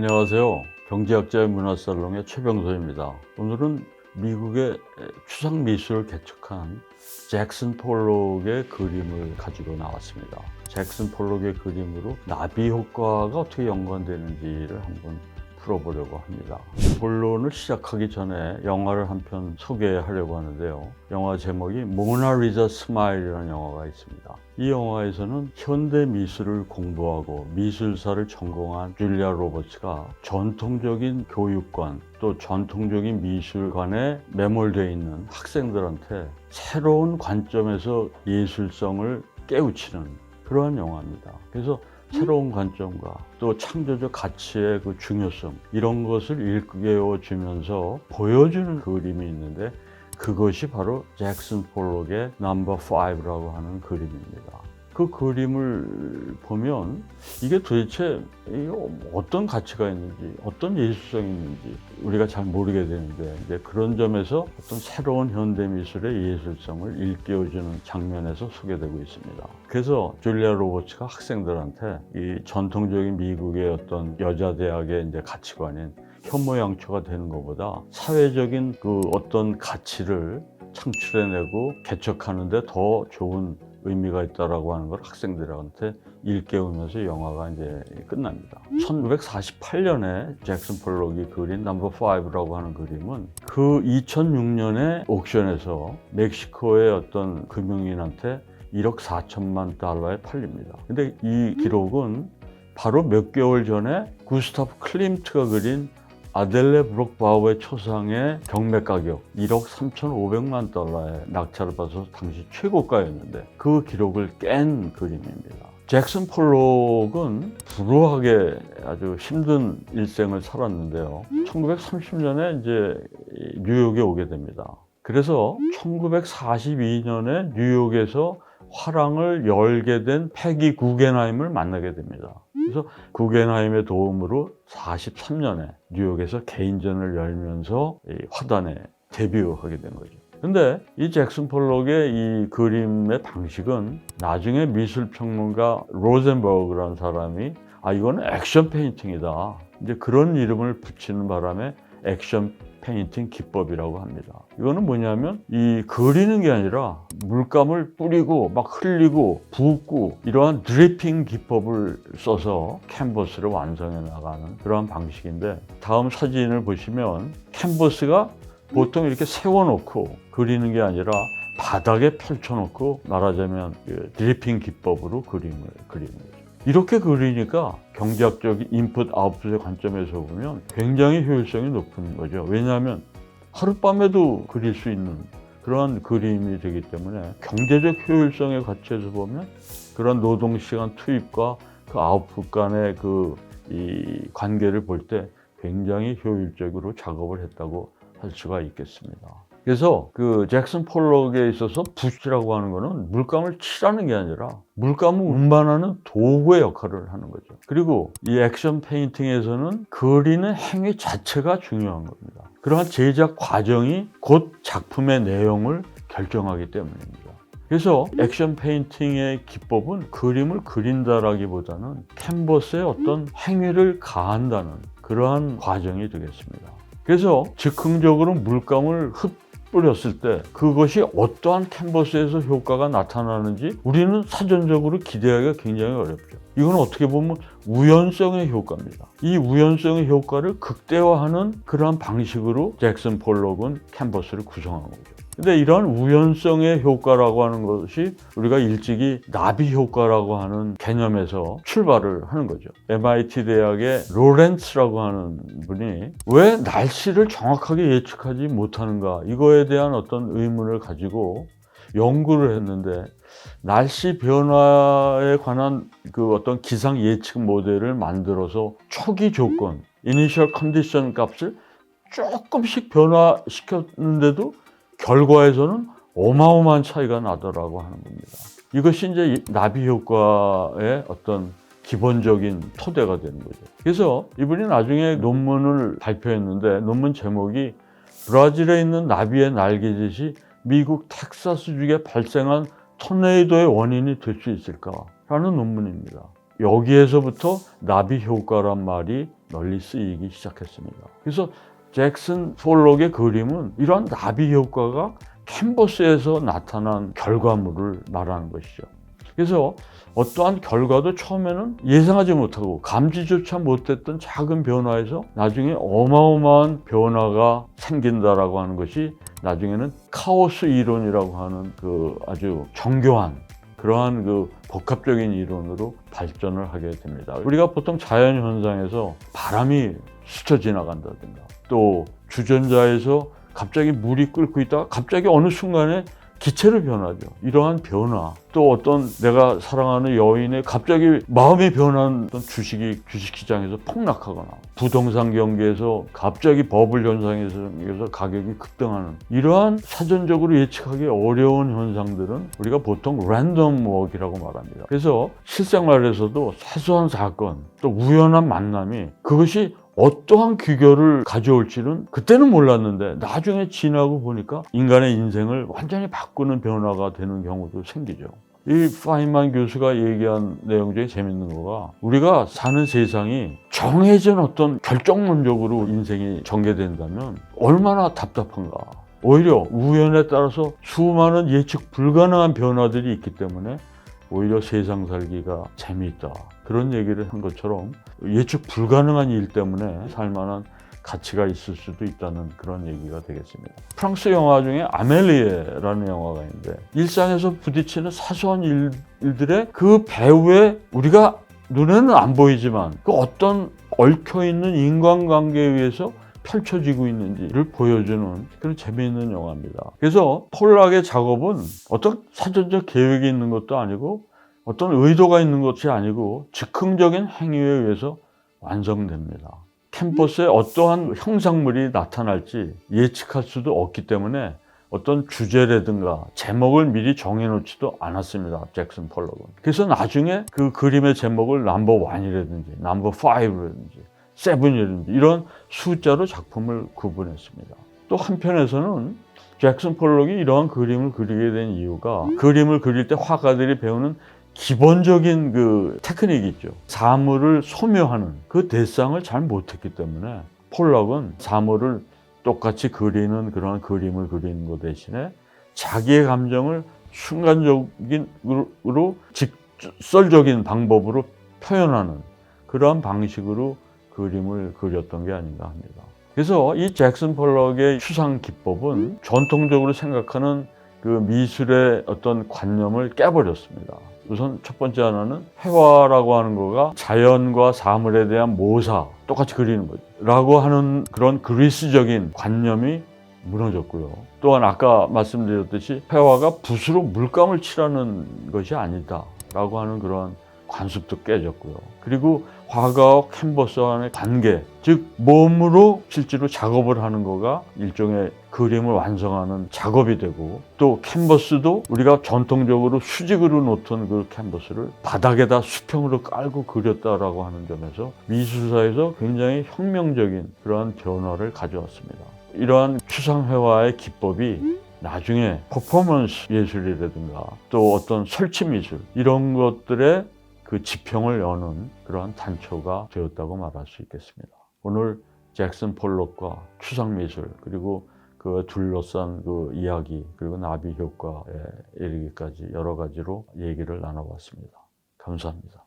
안녕하세요. 경제학자의 문화살롱의 최병서입니다. 오늘은 미국의 추상 미술을 개척한 잭슨 폴록의 그림을 가지고 나왔습니다. 잭슨 폴록의 그림으로 나비 효과가 어떻게 연관되는지를 한번 풀어보려고 합니다. 본론을 시작하기 전에 영화를 한 편 소개하려고 하는데요. 영화 제목이 모나리자 스마일이라는 영화가 있습니다. 이 영화에서는 현대 미술을 공부하고 미술사를 전공한 줄리아 로버츠가 전통적인 교육관 또 전통적인 미술관에 매몰되어 있는 학생들한테 새로운 관점에서 예술성을 깨우치는 그러한 영화입니다. 그래서 새로운 관점과 또 창조적 가치의 그 중요성 이런 것을 일깨워주면서 보여주는 그림이 있는데 그것이 바로 잭슨 폴록의 넘버 5라고 하는 그림입니다. 그 그림을 보면 이게 도대체 어떤 가치가 있는지 어떤 예술성이 있는지 우리가 잘 모르게 되는데 이제 그런 점에서 어떤 새로운 현대미술의 예술성을 일깨워주는 장면에서 소개되고 있습니다. 그래서 줄리아 로버츠가 학생들한테 이 전통적인 미국의 어떤 여자 대학의 이제 가치관인 현모양처가 되는 것보다 사회적인 그 어떤 가치를 창출해내고 개척하는데 더 좋은 의미가 있다라고 하는 걸 학생들한테 일깨우면서 영화가 이제 끝납니다. 1948년에 잭슨 폴록이 그린 넘버 5라고 하는 그림은 그 2006년에 옥션에서 멕시코의 어떤 금융인한테 1억 4천만 달러에 팔립니다. 근데 이 기록은 바로 몇 개월 전에 구스타프 클림트가 그린 아델레 브록바우의 초상의 경매 가격 1억 3,500만 달러에 낙찰을 받아서 당시 최고가였는데 그 기록을 깬 그림입니다. 잭슨 폴록은 불우하게 아주 힘든 일생을 살았는데요. 1930년에 이제 뉴욕에 오게 됩니다. 그래서 1942년에 뉴욕에서 화랑을 열게 된 패기 구겐하임을 만나게 됩니다. 그래서 구겐하임의 도움으로 43년에 뉴욕에서 개인전을 열면서 화단에 데뷔하게 된 거죠. 근데 이 잭슨 폴록의 이 그림의 방식은 나중에 미술평론가 로젠버그라는 사람이 이거는 액션 페인팅이다. 이제 그런 이름을 붙이는 바람에 액션 페인팅 기법이라고 합니다. 이거는 뭐냐면 이 그리는 게 아니라 물감을 뿌리고 막 흘리고 붓고 이러한 드리핑 기법을 써서 캔버스를 완성해 나가는 그러한 방식인데 다음 사진을 보시면 캔버스가 보통 이렇게 세워놓고 그리는 게 아니라 바닥에 펼쳐놓고 말하자면 드리핑 기법으로 그림을 그리는 거죠. 이렇게 그리니까 경제학적 인풋 아웃풋의 관점에서 보면 굉장히 효율성이 높은 거죠. 왜냐하면 하룻밤에도 그릴 수 있는 그런 그림이 되기 때문에 경제적 효율성의 가치에서 보면 그런 노동시간 투입과 그 아웃풋 간의 이 관계를 볼 때 굉장히 효율적으로 작업을 했다고 할 수가 있겠습니다. 그래서 그 잭슨 폴록에 있어서 붓이라고 하는 거는 물감을 칠하는 게 아니라 물감을 운반하는 도구의 역할을 하는 거죠. 그리고 이 액션 페인팅에서는 그리는 행위 자체가 중요한 겁니다. 그러한 제작 과정이 곧 작품의 내용을 결정하기 때문입니다. 그래서 액션 페인팅의 기법은 그림을 그린다라기보다는 캔버스에 어떤 행위를 가한다는 그러한 과정이 되겠습니다. 그래서 즉흥적으로 물감을 뿌렸을 때 그것이 어떠한 캔버스에서 효과가 나타나는지 우리는 사전적으로 기대하기가 굉장히 어렵죠. 이건 어떻게 보면 우연성의 효과입니다. 이 우연성의 효과를 극대화하는 그러한 방식으로 잭슨 폴록은 캔버스를 구성한 거죠. 근데 이런 우연성의 효과라고 하는 것이 우리가 일찍이 나비 효과라고 하는 개념에서 출발을 하는 거죠. MIT 대학의 로렌츠라고 하는 분이 왜 날씨를 정확하게 예측하지 못하는가 이거에 대한 어떤 의문을 가지고 연구를 했는데 날씨 변화에 관한 그 어떤 기상 예측 모델을 만들어서 초기 조건, 이니셜 컨디션 값을 조금씩 변화시켰는데도 결과에서는 어마어마한 차이가 나더라고 하는 겁니다. 이것이 이제 나비 효과의 어떤 기본적인 토대가 되는 거죠. 그래서 이분이 나중에 논문을 발표했는데 논문 제목이 브라질에 있는 나비의 날개짓이 미국 텍사스주에 발생한 토네이도의 원인이 될 수 있을까라는 논문입니다. 여기에서부터 나비 효과란 말이 널리 쓰이기 시작했습니다. 그래서 잭슨 폴록의 그림은 이러한 나비 효과가 캔버스에서 나타난 결과물을 말하는 것이죠. 그래서 어떠한 결과도 처음에는 예상하지 못하고 감지조차 못했던 작은 변화에서 나중에 어마어마한 변화가 생긴다라고 하는 것이 나중에는 카오스 이론이라고 하는 그 아주 정교한 그러한 그 복합적인 이론으로 발전을 하게 됩니다. 우리가 보통 자연 현상에서 바람이 스쳐 지나간다든가 또 주전자에서 갑자기 물이 끓고 있다가 갑자기 어느 순간에 기체로 변하죠. 이러한 변화, 또 어떤 내가 사랑하는 여인의 갑자기 마음이 변하는 주식이 주식시장에서 폭락하거나 부동산 경기에서 갑자기 버블 현상에서 가격이 급등하는 이러한 사전적으로 예측하기 어려운 현상들은 우리가 보통 랜덤 워크라고 말합니다. 그래서 실생활에서도 사소한 사건, 또 우연한 만남이 그것이 어떠한 귀결을 가져올지는 그때는 몰랐는데 나중에 지나고 보니까 인간의 인생을 완전히 바꾸는 변화가 되는 경우도 생기죠. 이 파인만 교수가 얘기한 내용 중에 재밌는 거가 우리가 사는 세상이 정해진 어떤 결정론적으로 인생이 전개된다면 얼마나 답답한가. 오히려 우연에 따라서 수많은 예측 불가능한 변화들이 있기 때문에 오히려 세상 살기가 재미있다. 그런 얘기를 한 것처럼 예측 불가능한 일 때문에 살만한 가치가 있을 수도 있다는 그런 얘기가 되겠습니다. 프랑스 영화 중에 아멜리에라는 영화가 있는데 일상에서 부딪히는 사소한 일들의 그 배우의 우리가 눈에는 안 보이지만 그 어떤 얽혀있는 인간관계에 의해서 펼쳐지고 있는지를 보여주는 그런 재미있는 영화입니다. 그래서 폴락의 작업은 어떤 사전적 계획이 있는 것도 아니고 어떤 의도가 있는 것이 아니고 즉흥적인 행위에 의해서 완성됩니다. 캠퍼스에 어떠한 형상물이 나타날지 예측할 수도 없기 때문에 어떤 주제라든가 제목을 미리 정해놓지도 않았습니다. 잭슨 폴록은. 그래서 나중에 그 그림의 제목을 넘버 1이라든지 넘버 5라든지 7이라든지 이런 숫자로 작품을 구분했습니다. 또 한편에서는 잭슨 폴록이 이러한 그림을 그리게 된 이유가 그림을 그릴 때 화가들이 배우는 기본적인 그 테크닉이 있죠. 사물을 소묘하는 그 대상을 잘 못했기 때문에 폴록은 사물을 똑같이 그리는 그런 그림을 그리는 것 대신에 자기의 감정을 순간적으로 직설적인 방법으로 표현하는 그러한 방식으로 그림을 그렸던 게 아닌가 합니다. 그래서 이 잭슨 폴록의 추상 기법은 전통적으로 생각하는 그 미술의 어떤 관념을 깨버렸습니다. 우선 첫 번째 하나는 회화라고 하는 거가 자연과 사물에 대한 모사, 똑같이 그리는 거죠. 라고 하는 그런 그리스적인 관념이 무너졌고요. 또한 아까 말씀드렸듯이 회화가 붓으로 물감을 칠하는 것이 아니다. 라고 하는 그런 관습도 깨졌고요. 그리고 화가와 캔버스 간의 관계, 즉 몸으로 실제로 작업을 하는 거가 일종의 그림을 완성하는 작업이 되고 또 캔버스도 우리가 전통적으로 수직으로 놓던 그 캔버스를 바닥에다 수평으로 깔고 그렸다라고 하는 점에서 미술사에서 굉장히 혁명적인 그러한 변화를 가져왔습니다. 이러한 추상회화의 기법이 나중에 퍼포먼스 예술이라든가 또 어떤 설치 미술 이런 것들의 그 지평을 여는 그러한 단초가 되었다고 말할 수 있겠습니다. 오늘 잭슨 폴록과 추상 미술 그리고 그 둘러싼 그 이야기 그리고 나비 효과에 이르기까지 여러 가지로 얘기를 나눠봤습니다. 감사합니다.